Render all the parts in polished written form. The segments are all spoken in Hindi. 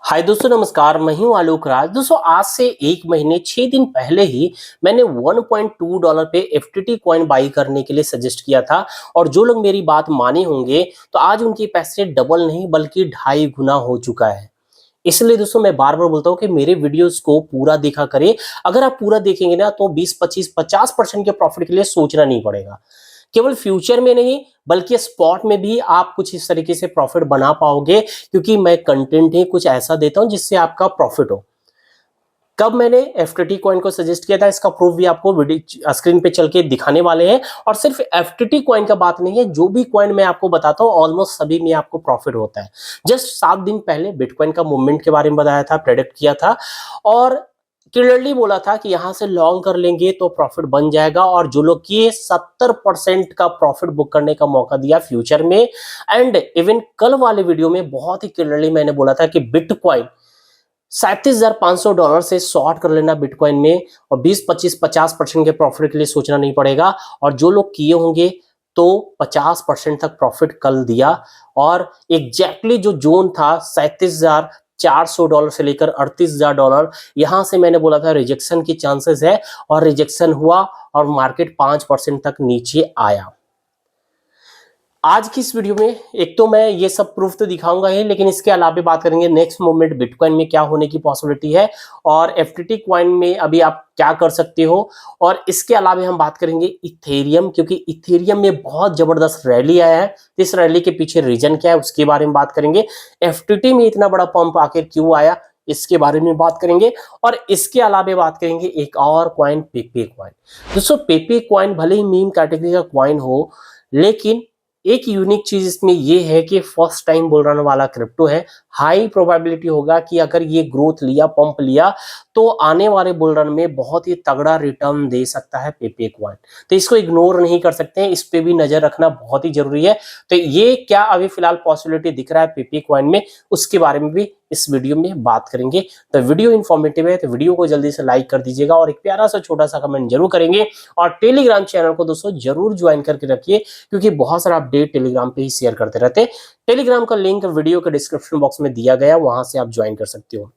हाय दोस्तों, नमस्कार। मैं हूं आलोक राज। दोस्तों, आज से 1 महीने 6 दिन पहले ही मैंने $1.2 पे एफटीटी कॉइन बाई करने के लिए सजेस्ट किया था। और जो लोग मेरी बात माने होंगे तो आज उनके पैसे डबल नहीं बल्कि 2.5 गुना हो चुका है। इसलिए दोस्तों मैं बार बार बोलता हूँ कि मेरे वीडियोस को पूरा देखा करें। अगर आप पूरा देखेंगे ना तो 20 25 50% के प्रॉफिट के लिए सोचना नहीं पड़ेगा। केवल फ्यूचर में नहीं बल्कि स्पॉट में भी आप कुछ इस तरीके से प्रॉफिट बना पाओगे, क्योंकि मैं कंटेंट ही कुछ ऐसा देता हूं जिससे आपका प्रॉफिट हो। कब मैंने एफटीटी कॉइन को सजेस्ट किया था, इसका प्रूफ भी आपको वीडियो स्क्रीन पे चल के दिखाने वाले हैं। और सिर्फ एफटीटी कॉइन का बात नहीं है, जो भी कॉइन मैं आपको बताता हूँ ऑलमोस्ट सभी में आपको प्रॉफिट होता है। जस्ट 7 दिन पहले बिटकॉइन का मूवमेंट के बारे में बताया था, प्रेडिक्ट किया था और क्लियरली बोला था कि यहां से लॉन्ग कर लेंगे तो प्रॉफिट बन जाएगा। और जो लोग किए 70% का प्रॉफिट बुक करने का मौका दिया फ्यूचर में। एंड इवन कल वाले वीडियो में बहुत ही क्लियरली मैंने बोला था कि बिटकॉइन $37,500 से शॉर्ट कर लेना बिटकॉइन में, और 20 25 50% के प्रॉफिट के लिए सोचना नहीं पड़ेगा। और जो लोग किए होंगे तो 50% तक प्रॉफिट कल दिया। और एग्जैक्टली जो जोन था $37,400 से लेकर $38,000, यहां से मैंने बोला था रिजेक्शन की चांसेस है, और रिजेक्शन हुआ और मार्केट 5% तक नीचे आया। आज की इस वीडियो में एक तो मैं ये सब प्रूफ तो दिखाऊंगा ही, लेकिन इसके अलावा बात करेंगे नेक्स्ट मूवमेंट बिटकॉइन में क्या होने की पॉसिबिलिटी है, और एफटीटी कॉइन में अभी आप क्या कर सकते हो। और इसके अलावा हम बात करेंगे इथेरियम, क्योंकि इथेरियम में बहुत जबरदस्त रैली आया है। इस रैली के पीछे रीजन क्या है उसके बारे में बात करेंगे। एफटीटी में इतना बड़ा पंप आखिर क्यों आया इसके बारे में बात करेंगे। और इसके अलावा बात करेंगे एक और कॉइन, पेपे कॉइन। दोस्तों, पेपे कॉइन भले ही मीम कैटेगरी का कॉइन हो, लेकिन एक यूनिक चीज इसमें यह है कि फर्स्ट टाइम बुल रन वाला क्रिप्टो है। हाई प्रोबेबिलिटी होगा कि अगर ये ग्रोथ लिया, पंप लिया, तो आने वाले बुल रन में बहुत ही तगड़ा रिटर्न दे सकता है पेपे कॉइन। तो इसको इग्नोर नहीं कर सकते हैं, इस पे भी नजर रखना बहुत ही जरूरी है। तो ये क्या अभी फिलहाल पॉसिबिलिटी दिख रहा है पेपे कॉइन में, उसके बारे में भी इस वीडियो में बात करेंगे। तो वीडियो इन्फॉर्मेटिव है तो वीडियो को जल्दी से लाइक कर दीजिएगा और एक प्यारा सा छोटा सा कमेंट जरूर करेंगे। और टेलीग्राम चैनल को दोस्तों जरूर ज्वाइन करके रखिए, क्योंकि बहुत सारा अपडेट टेलीग्राम पे ही शेयर करते रहते हैं। टेलीग्राम का लिंक वीडियो के डिस्क्रिप्शन बॉक्स में दिया गया, वहां से आप ज्वाइन कर सकते हो।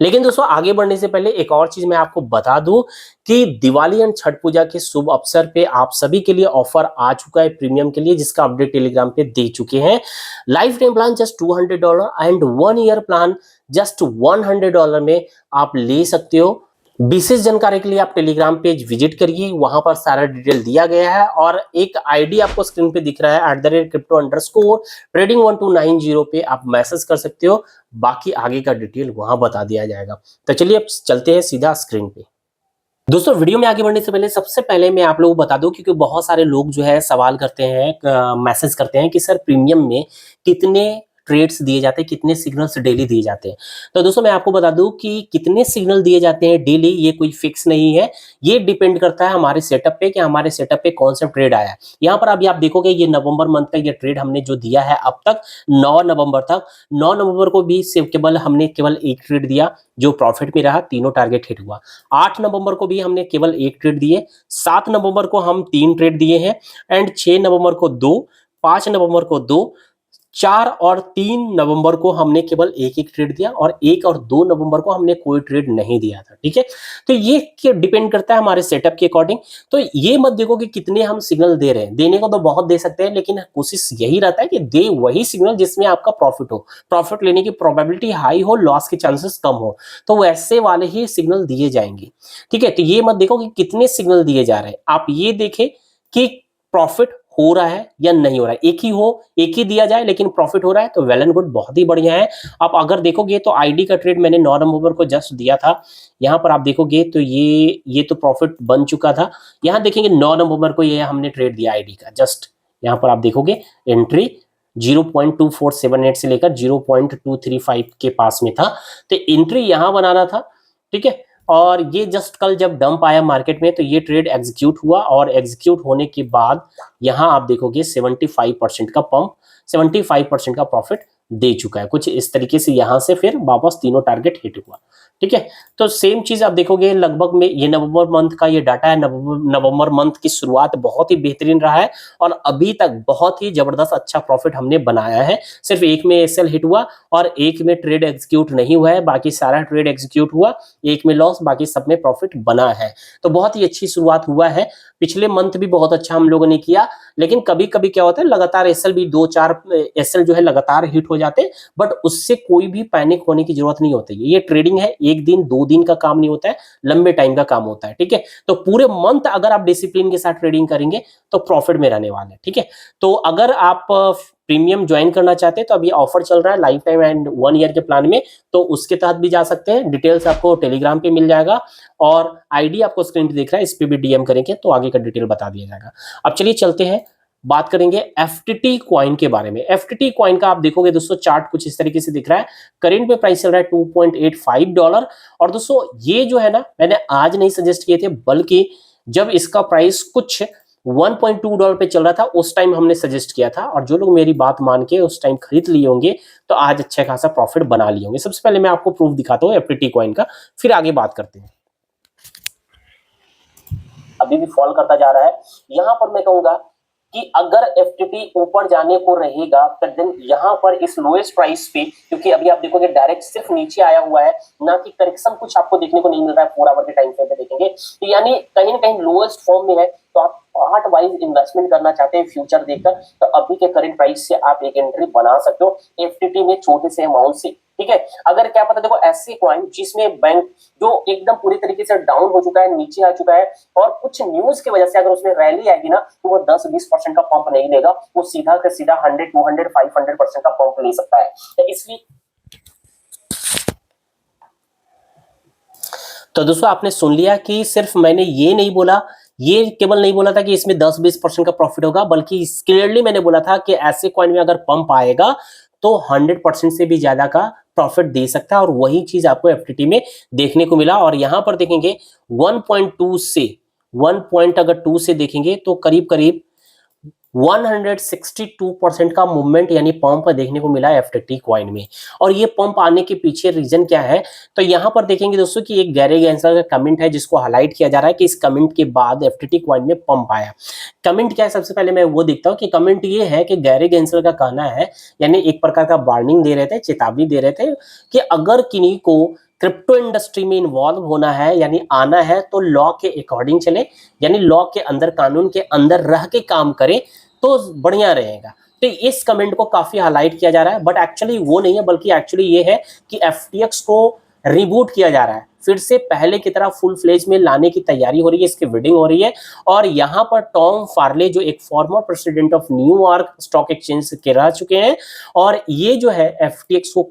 लेकिन दोस्तों, आगे बढ़ने से पहले एक और चीज मैं आपको बता दूं कि दिवाली एंड छठ पूजा के शुभ अवसर पे आप सभी के लिए ऑफर आ चुका है प्रीमियम के लिए, जिसका अपडेट टेलीग्राम पे दे चुके हैं। Life time plan just $200 and 1 year plan just $100 में आप ले सकते हो। विशेष जानकारी के लिए आप टेलीग्राम पेज विजिट करिए, वहां पर सारा डिटेल दिया गया है। और एक आईडी आपको स्क्रीन पे दिख रहा है @crypto_trading1290 पे आप मैसेज कर सकते हो। बाकी आगे का डिटेल वहां बता दिया जाएगा। तो चलिए अब चलते हैं सीधा स्क्रीन पे। दोस्तों, वीडियो में आगे बढ़ने से पहले सबसे पहले मैं आप लोगों को बता दूं, क्योंकि बहुत सारे लोग जो है सवाल करते हैं, मैसेज करते हैं कि सर प्रीमियम में कितने ट्रेड्स दिए जाते हैं, कितने सिग्नल्स डेली दिए जाते हैं। तो दोस्तों मैं आपको बता दूं कि कितने सिग्नल दिए जाते हैं डेली, ये कोई फिक्स नहीं है। ये डिपेंड करता है हमारे सेटअप पे कि हमारे सेटअप पे कौन सा ट्रेड आया है। यहाँ पर अभी आप देखोगे ये नवंबर मंथ का ये ट्रेड हमने जो दिया है अब तक 9 नवंबर तक। 9 नवंबर को भी हमने केवल एक ट्रेड दिया जो प्रॉफिट में रहा, तीनों टारगेट हिट हुआ। 8 नवंबर को भी हमने केवल एक ट्रेड दिए। 7 नवंबर को हम 3 ट्रेड दिए हैं एंड 6 नवंबर को 2, 5 नवंबर को 2, 4 और 3 नवंबर को हमने केवल एक एक ट्रेड दिया, और 1 और 2 नवंबर को हमने कोई ट्रेड नहीं दिया था। ठीक है, तो ये डिपेंड करता है हमारे सेटअप के अकॉर्डिंग। तो ये मत देखो कि कितने हम सिग्नल दे रहे हैं, देने को तो बहुत दे सकते हैं, लेकिन कोशिश यही रहता है कि दे वही सिग्नल जिसमें आपका प्रॉफिट हो, प्रॉफिट लेने की प्रोबेबिलिटी हाई हो, लॉस के चांसेस कम हो, तो वैसे वाले ही सिग्नल दिए जाएंगे। ठीक है, तो ये मत देखो कि कितने सिग्नल दिए जा रहे हैं, आप ये देखें कि प्रॉफिट हो रहा है या नहीं हो रहा है। एक ही दिया जाए लेकिन प्रॉफिट हो रहा है तो वेल एंड गुड, बहुत ही बढ़िया है। आप अगर देखोगे तो आईडी का ट्रेड मैंने 9 नवंबर को जस्ट दिया था। यहाँ पर आप देखोगे तो ये तो प्रॉफिट बन चुका था। यहाँ देखेंगे 9 नवंबर को ये हमने ट्रेड दिया आईडी का। जस्ट यहाँ पर आप देखोगे एंट्री 0.2478 से लेकर 0.235 के पास में था, तो एंट्री यहाँ बनाना था। ठीक है, और ये जस्ट कल जब डंप आया मार्केट में तो ये ट्रेड एग्जीक्यूट हुआ, और एग्जीक्यूट होने के बाद यहां आप देखोगे 75% का पंप, 75% का प्रॉफिट दे चुका है। कुछ इस तरीके से यहां से फिर वापस तीनों टारगेट हिट हुआ। ठीक है, तो सेम चीज आप देखोगे लगभग में ये नवंबर मंथ का ये डाटा है। नवंबर मंथ की शुरुआत बहुत ही बेहतरीन रहा है और अभी तक बहुत ही जबरदस्त अच्छा प्रॉफिट हमने बनाया है। सिर्फ एक में एसएल हिट हुआ और एक में ट्रेड एग्जीक्यूट नहीं हुआ है, बाकी सारा ट्रेड एग्जीक्यूट हुआ। एक में लॉस, बाकी सब में प्रॉफिट बना है। तो बहुत ही अच्छी शुरुआत हुआ है। पिछले मंथ भी बहुत अच्छा हम लोगों ने किया, लेकिन कभी कभी क्या होता है लगातार एसएल भी 2-4 एसएल जो है लगातार हिट हो जाते हैं, बट उससे कोई भी पैनिक होने की जरूरत नहीं होती है। ये ट्रेडिंग है, एक दिन 2 दिन का काम नहीं होता है, लंबे टाइम का काम होता है। ठीक है, तो पूरे मंथ अगर आप डिसिप्लिन के साथ ट्रेडिंग करेंगे तो प्रॉफिट में रहने वाले हैं। ठीक है, तो अगर आप प्रीमियम ज्वाइन करना चाहते हैं तो अभी ऑफर चल रहा है लाइफ टाइम एंड 1 ईयर के प्लान में, तो उसके तहत भी जा सकते हैं। डिटेल्स आपको टेलीग्राम पे मिल जाएगा और आईडी आपको स्क्रीन पे दिख रहा है, इस पे भी डीएम करेंगे तो आगे का डिटेल बता दिया जाएगा। अब चलिए चलते हैं, बात करेंगे एफटीटी कॉइन के बारे में। एफटीटी कॉइन का आप देखोगे दोस्तों चार्ट कुछ इस तरीके से दिख रहा है। करेंट में प्राइस चल रहा है $2.85। और दोस्तों ये जो है ना, मैंने आज नहीं सजेस्ट किए थे, बल्कि जब इसका प्राइस कुछ $1.2 पे चल रहा था उस टाइम हमने सजेस्ट किया था, और जो लोग मेरी बात मान के उस टाइम खरीद लिए होंगे तो आज अच्छा खासा प्रॉफिट बना लिए होंगे। सबसे पहले मैं आपको प्रूफ दिखाता हूँ एफटीटी कॉइन का, फिर आगे बात करते हैं। अभी भी फॉल करता जा रहा है। यहां पर मैं कहूंगा कि अगर एफटीटी ऊपर जाने को रहेगा तो देन यहां पर इस लोएस्ट प्राइस पे, क्योंकि अभी आप देखोगे डायरेक्ट सिर्फ नीचे आया हुआ है, ना कि करेक्शन कुछ आपको देखने को नहीं मिल रहा है 4 आवर के टाइम फ्रेम पे देखेंगे, तो यानी कहीं ना कहीं लोएस्ट फॉर्म में है। तो आप पार्ट वाइज इन्वेस्टमेंट करना चाहते हैं फ्यूचर देखकर, तो अभी के करंट प्राइस से आप एक एंट्री बना सकते हो एफटीटी में छोटे से अमाउंट से। ठीक है, अगर क्या पता देखो ऐसी कॉइन जिसमें बैंक जो एकदम पूरी तरीके से डाउन हो चुका है, नीचे आ चुका है, और कुछ न्यूज की वजह से अगर उसमें रैली आएगी ना तो वो 10-20% का पंप नहीं लेगा, वो सीधा का सीधा 100, 200, 500% का पंप ले सकता है। तो इसलिए तो दोस्तों आपने सुन लिया कि सिर्फ मैंने ये नहीं बोला, ये केवल नहीं बोला था कि इसमें 10-20% का प्रॉफिट होगा, बल्कि क्लियरली मैंने बोला था कि ऐसे कॉइन में अगर पंप आएगा तो 100% से भी ज्यादा का प्रॉफिट दे सकता है, और वही चीज आपको एफटीटी में देखने को मिला। और यहां पर देखेंगे 1.2 से 1.2 से देखेंगे तो करीब करीब 162% का मूवमेंट यानी पंप देखने को मिला है एफटीटी कॉइन में। और ये पंप आने के पीछे रीजन क्या है, तो यहां पर देखेंगे दोस्तों कि एक गैरे गैंसलर का कमेंट है जिसको हाईलाइट किया जा रहा है कि इस कमेंट के बाद एफटीटी कॉइन में पंप आया। कमेंट क्या है, सबसे पहले मैं वो देखता हूं कि कमेंट ये है कि गैरे गैंसलर का कहना है, यानी एक प्रकार का वार्निंग दे रहे थे, चेतावनी दे रहे थे कि अगर किन्हीं को क्रिप्टो इंडस्ट्री में इन्वॉल्व होना है यानी आना है तो लॉ के अकॉर्डिंग चले, यानी लॉ के अंदर, कानून के अंदर रह के काम करे तो बढ़िया रहेगा। तो इस कमेंट को काफी हाईलाइट किया जा रहा है, बट एक्चुअली वो नहीं है, बल्कि एक्चुअली ये है कि एफटीएक्स को रिबूट किया जा रहा है, फिर से पहले की तरह फुल फ्लेज में लाने की तैयारी हो रही है, इसकी बिडिंग हो रही है। और यहाँ पर टॉम फार्ले जो एक former president of New York stock exchange के रह चुके हैं, और ये जो है एफटीएक्स को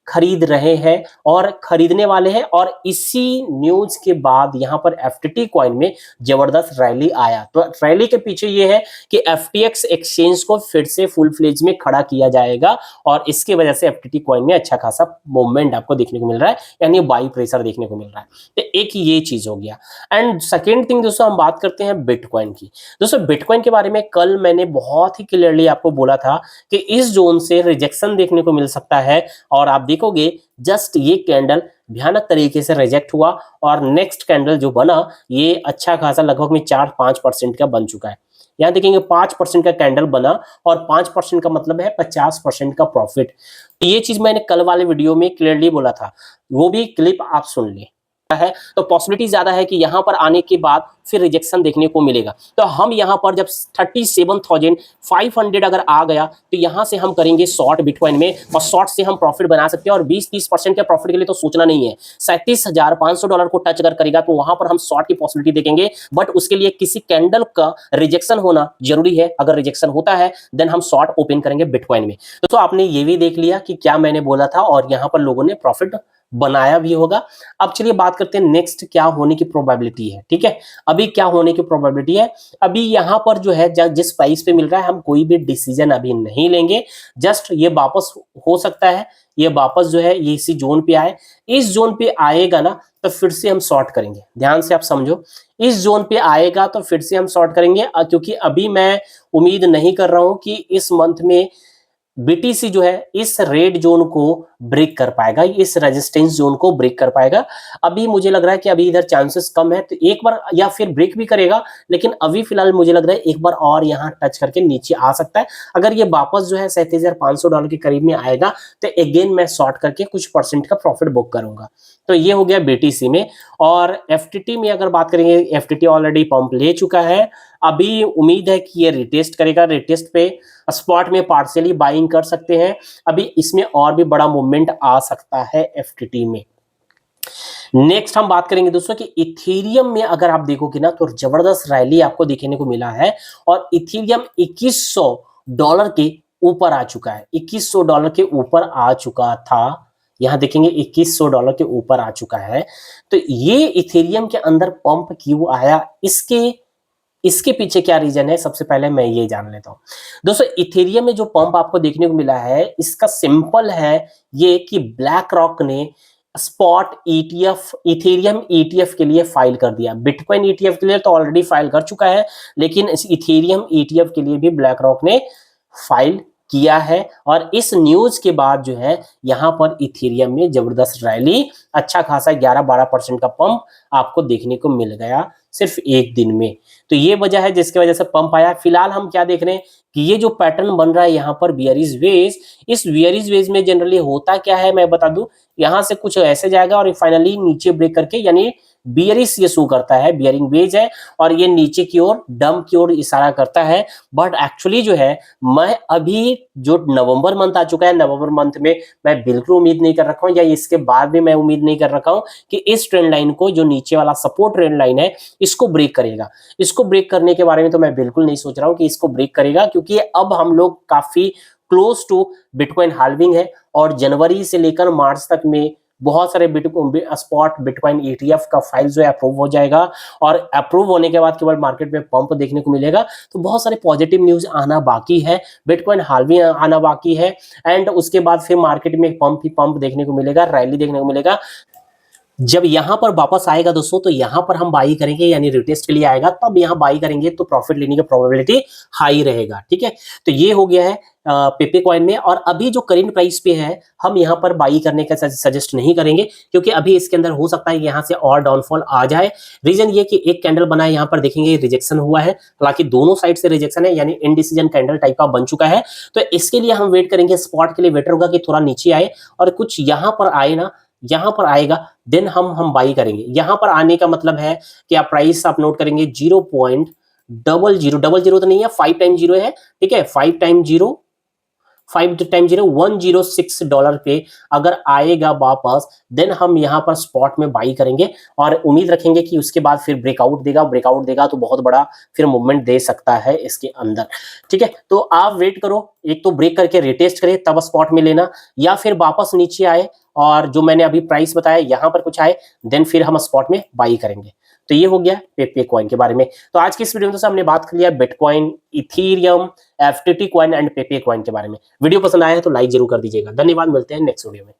खरीद रहे हैं और खरीदने वाले हैं। और इसी न्यूज के बाद यहां पर एफटीटी कॉइन में जबरदस्त रैली आया। तो रैली के पीछे ये है कि एफटीएक्स एक्सचेंज को फिर से फुल फ्लेज में खड़ा किया जाएगा, और इसकी वजह से एफटीटी कॉइन में अच्छा खासा मूवमेंट आपको देखने को मिल रहा है, यानी बाई प्रेशर देखने को मिल रहा है। तो एक ये चीज हो गया। एंड सेकेंड थिंग दोस्तों, हम बात करते हैं बिटकॉइन की। दोस्तों बिटकॉइन के बारे में कल मैंने बहुत ही क्लियरली आपको बोला था कि इस जोन से रिजेक्शन देखने को मिल सकता है, और आप देखोगे जस्ट ये कैंडल भयानक तरीके से रिजेक्ट हुआ, और नेक्स्ट कैंडल जो बना ये अच्छा खासा लगभग में 4-5% का बन चुका है। यहां देखेंगे 5% का कैंडल बना, और 5% का मतलब है 50% का प्रॉफिट। ये चीज मैंने कल वाले वीडियो में क्लियरली बोला था, वो भी क्लिप आप सुन ले है। तो पॉसिबिलिटी ज्यादा है कि यहां पर आने के बाद फिर रिजेक्शन देखने को मिलेगा। तो हम यहां पर जब 37,500 अगर आ गया तो यहां से हम करेंगे शॉर्ट बिटकॉइन में, और शॉर्ट से हम प्रॉफिट बना सकते हैं। और 20-30% के प्रॉफिट के लिए तो सोचना नहीं है, $37,500 को टच अगर करेगा तो वहां पर हम शॉर्ट की पॉसिबिलिटी देखेंगे। बट उसके लिए किसी कैंडल का रिजेक्शन होना जरूरी है, अगर रिजेक्शन होता है देन हम शॉर्ट ओपन करेंगे बिटकॉइन में। तो आपने ये भी देख लिया कि क्या मैंने बोला था, और यहां पर लोगों ने प्रॉफिट बनाया भी होगा। अब चलिए बात करते हैं नेक्स्ट क्या होने की प्रोबेबिलिटी है। ठीक है, अभी क्या होने की प्रोबेबिलिटी है, अभी यहां पर जो है जिस प्राइस पे मिल रहा है हम कोई भी डिसीजन अभी नहीं लेंगे। जस्ट ये वापस हो सकता है, ये वापस जो है ये इसी जोन पे आए, इस जोन पे आएगा ना तो फिर से हम शॉर्ट करेंगे। ध्यान से आप समझो, इस जोन पे आएगा तो फिर से हम शॉर्ट करेंगे, क्योंकि अभी मैं उम्मीद नहीं कर रहा हूं कि इस मंथ में बीटीसी जो है इस रेड जोन को ब्रेक कर पाएगा, इस रेजिस्टेंस जोन को ब्रेक कर पाएगा। अभी मुझे लग रहा है कि अभी इधर चांसेस कम है, तो एक बार या फिर ब्रेक भी करेगा, लेकिन अभी फिलहाल मुझे लग रहा है एक बार और यहाँ टच करके नीचे आ सकता है। अगर ये वापस जो है $37,500 के करीब में आएगा तो अगेन मैं शॉर्ट करके कुछ परसेंट का प्रॉफिट बुक करूंगा। तो ये हो गया बीटीसी में। और एफटीटी में अगर बात करेंगे, एफटीटी ऑलरेडी पंप ले चुका है, अभी उम्मीद है कि ये रिटेस्ट करेगा। रिटेस्ट पे स्पॉट में पार्शियली बाइंग कर सकते हैं, अभी इसमें और भी बड़ा मूवमेंट आ सकता है एफटीटी में। नेक्स्ट हम बात करेंगे दोस्तों कि इथेरियम में अगर आप देखोगे ना तो जबरदस्त रैली आपको देखने को मिला है, और इथेरियम $2100 के ऊपर आ चुका है, $2100 के ऊपर आ चुका था। यहां देखेंगे $2100 के ऊपर आ चुका है। तो ये इथेरियम के अंदर पंप क्यों आया, इसके पीछे क्या रीजन है, सबसे पहले मैं ये जान लेता हूं। दोस्तों इथेरियम में जो पंप आपको देखने को मिला है, इसका सिंपल है ये कि ब्लैक रॉक ने स्पॉट ईटीएफ, इथेरियम ईटीएफ के लिए फाइल कर दिया। बिटकॉइन ईटीएफ के लिए तो ऑलरेडी फाइल कर चुका है, लेकिन इस इथेरियम ईटीएफ के लिए भी ब्लैक रॉक ने फाइल किया है। और इस न्यूज के बाद जो है यहां पर इथेरियम में जबरदस्त रैली, अच्छा खासा 11-12% का पंप आपको देखने को मिल गया सिर्फ एक दिन में। तो ये वजह है जिसकी वजह से पंप आया। फिलहाल हम क्या देख रहे हैं कि ये जो पैटर्न बन रहा है यहाँ पर बियरिश वेज, इस बियरिश वेज में जनरली होता क्या है मैं बता दूं, यहां से कुछ ऐसे जाएगा और फाइनली नीचे ब्रेक करके, यानी बियरिश ये शो करता है, बियरिंग वेज है, और ये नीचे की ओर डंप की ओर इशारा करता है। बट एक्चुअली जो है मैं अभी जो नवंबर मंथ आ चुका है, नवंबर मंथ में मैं बिल्कुल उम्मीद नहीं कर रखा हूं, या इसके बाद भी मैं उम्मीद नहीं कर रखा हूं कि इस ट्रेंड लाइन को, जो नीचे वाला सपोर्ट ट्रेंड लाइन है, इसको ब्रेक करेगा। इसको ब्रेक करने के बारे में तो मैं बिल्कुल नहीं सोच रहा हूं कि इसको ब्रेक करेगा, क्योंकि अब हम लोग काफी क्लोज टू बिटकॉइन हाल्विंग है, और जनवरी से लेकर मार्च तक में बहुत सारे स्पॉट बिटकॉइन ईटीएफ का फाइल जो है अप्रूव हो जाएगा, और अप्रूव होने के बाद केवल मार्केट में पंप देखने को मिलेगा। तो बहुत सारे पॉजिटिव न्यूज आना बाकी है, बिटकॉइन हाल्विंग आना बाकी है, एंड उसके बाद फिर मार्केट में पंप ही पंप देखने को मिलेगा, रैली देखने को मिलेगा। जब यहां पर वापस आएगा दोस्तों तो यहां पर हम बाई करेंगे, यानी रिटेस्ट के लिए आएगा, तब यहां बाई करेंगे तो प्रॉफिट लेने की प्रोबेबिलिटी हाई रहेगा। ठीक है, तो ये हो गया है पेपे कॉइन में। और अभी जो करेंट प्राइस पे है, हम यहां पर बाई करने का सजेस्ट नहीं करेंगे, क्योंकि अभी इसके अंदर हो सकता है यहां से और डाउनफॉल आ जाए। रीजन ये कि एक कैंडल बना है, यहां पर देखेंगे रिजेक्शन हुआ है, हालांकि दोनों साइड से रिजेक्शन है, यानी इनडिसीजन कैंडल टाइप का बन चुका है। तो इसके लिए हम वेट करेंगे, स्पॉट के लिए वेटर होगा कि थोड़ा नीचे आए और कुछ यहां पर आए ना, यहां पर आएगा देन हम बाई करेंगे। यहां पर आने का मतलब है कि आप प्राइस आप नोट करेंगे 0.00 तो नहीं है, 5 टाइम 0 है। ठीक है, 5 टाइम 0 $106 पे अगर आएगा वापस, देन हम यहां पर स्पॉट में बाई करेंगे, और उम्मीद रखेंगे कि उसके बाद फिर ब्रेकआउट देगा तो बहुत बड़ा फिर मूवमेंट दे सकता है इसके अंदर। ठीक है, तो आप वेट करो, एक तो ब्रेक करके रिटेस्ट करे तब स्पॉट में लेना, या फिर वापस नीचे आए और जो मैंने अभी प्राइस बताया यहां पर कुछ आए, देन फिर हम स्पॉट में बाई करेंगे। तो ये हो गया पेपे कॉइन के बारे में। तो आज की इस वीडियो में तो हमने बात कर लिया bitcoin, Ethereum, FTT coin and पेपे coin के बारे में। वीडियो पसंद आया है तो लाइक जरूर कर दीजिएगा। धन्यवाद, मिलते हैं नेक्स्ट वीडियो में।